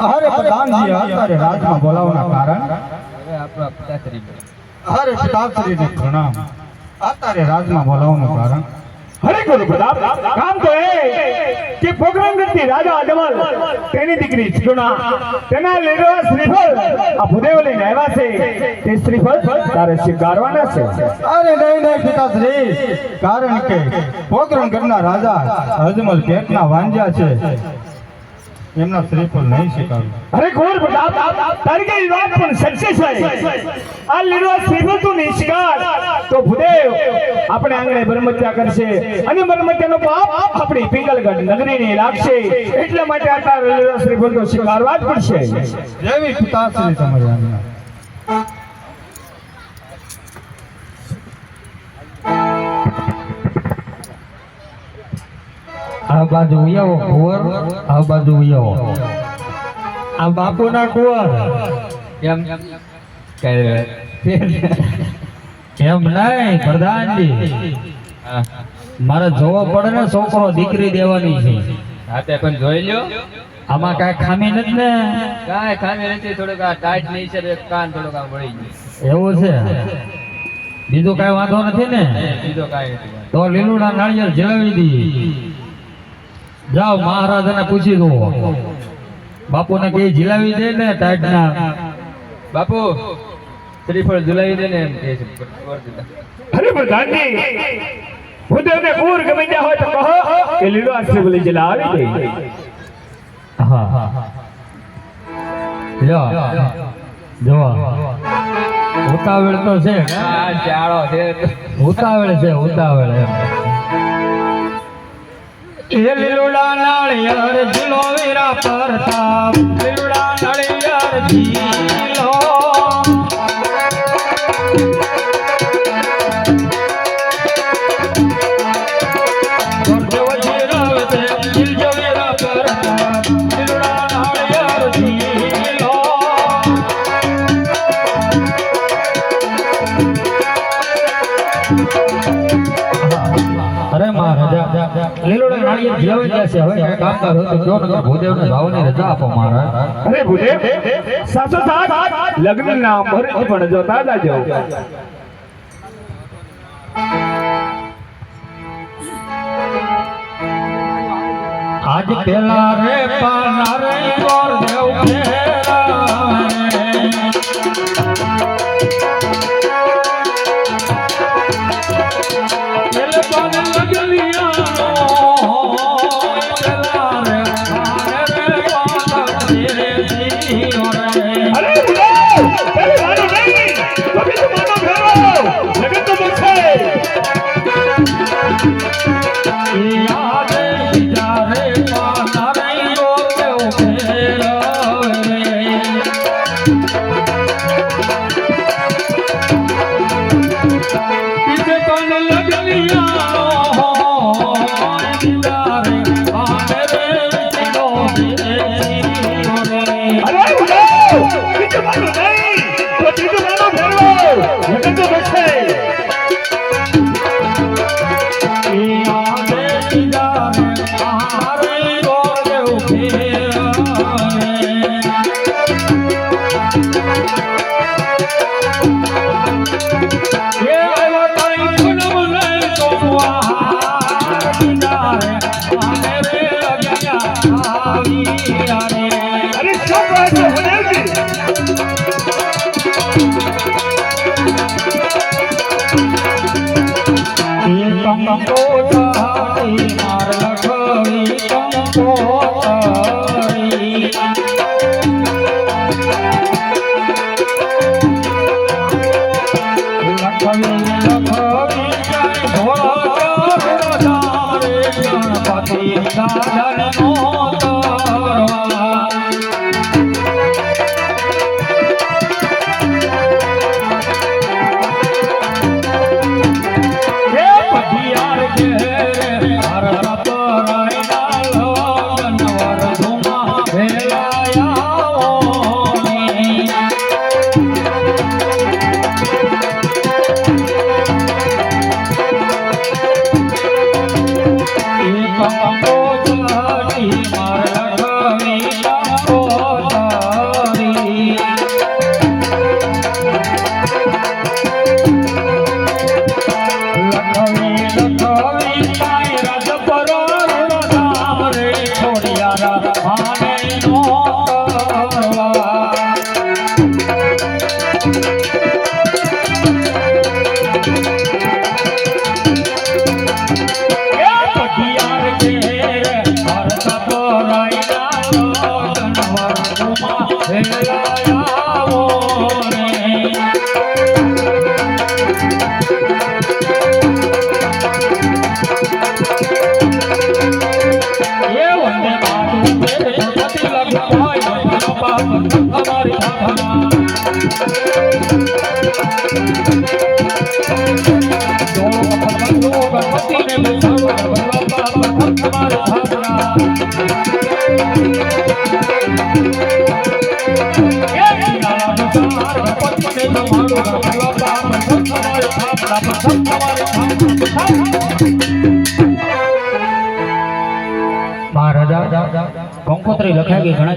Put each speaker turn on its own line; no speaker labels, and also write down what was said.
अरे प्रधानजी अरे राजमा बोलावना कारण
આપણા પિતાશ્રી
अरे पिताश्री ने प्रणाम अरे राजमा बोलावना कारण
अरे गुरु प्रताप काम तो है कि प्रोग्राम करती राजा अजमल तेनी દીકરી સુના તેના લેરો શ્રીફળ આ ભુદેવ લઈને આવ્યા છે તે શ્રીફળ તારે સ્વીકારવાના છે
अरे नहीं नहीं पिताश्री कारण के प्रोग्राम करना राजा अजमल पेटना वांज्या छे એમના શ્રીફળ નહીં સ્વીકારું
अरे गुरु प्रताप તારી કઈ વાત પણ સચ્ચી છે આ લેરો શ્રીફળ તું નિષ્કાર તો ભુદેવ આપણે આંગણે બ્રહ્મત્યા કરશે અને બ્રહ્મત્યાનો પાપ આપણી પિંગલગઢ નગરીને લાગશે એટલા માટે આ તારે લેરો શ્રીફળ તો સ્વીકારવા જ પડશે
જેવી પિતાશ્રી તમારી આજ્ઞા
આ બાજુ ઉયાવો કુંવર આ બાજુ ઉયાવો આ બાપુના કુંવર એમ એમ નહીં પ્રધાનજી મારે જોવો પડે ને છોકરો દીકરી દેવાની છે
હા તે પણ જોઈ લ્યો
આમાં કાંઈ ખામી નથી ને
કાંઈ ખામી નથી થોડુંક આ ટાઈટ નહીં છે કાન થોડુંક આ વળી ગયું
એવું છે બીજું કાંઈ વાંધો નથી ને
બીજો કાંઈ નથી
તો લીલુડા નાળિયેર જલાવી દી જાઓ મહારાજાને પૂછી દો બાપુને કઈ જીલાવી દે ને ટાઈટ ના
બાપુ શ્રીફળ ઝુલાવી દે ને એમ કહે છે
अरे प्रधानजी ભુદેવને પૂર ગમે ત્યાં હોય તો કહો કે લીલો શ્રીફળ જલાવી દે
હા લ્યો જો ઉતાવળ તો છે
આ ચાળો છે
ઉતાવળ છે ઉતાવળ એ લીલુડા નાળિયેર ઝીલો વીરા પ્રતાપ લીલુડા નાળિયેર ઝીલો अरे महाराजा લીલોડા નાળિયેર જીલાવી ગયા છે હવે કાંઈ કામ કર તો જો નગર ભૂદેવને જાવની રજા આપો મહારાજ
અરે ભુદેવ સાસો સાથ લગ્નના મુહૂર્ત પણ જોતા જાજો
આજ પેલા રે પાના રે ગોર દેવ કંકોત્રી માર લખવી કંકોત્રી મહારાજા કંકોત્રી લખાઈ ગઈ ઘણા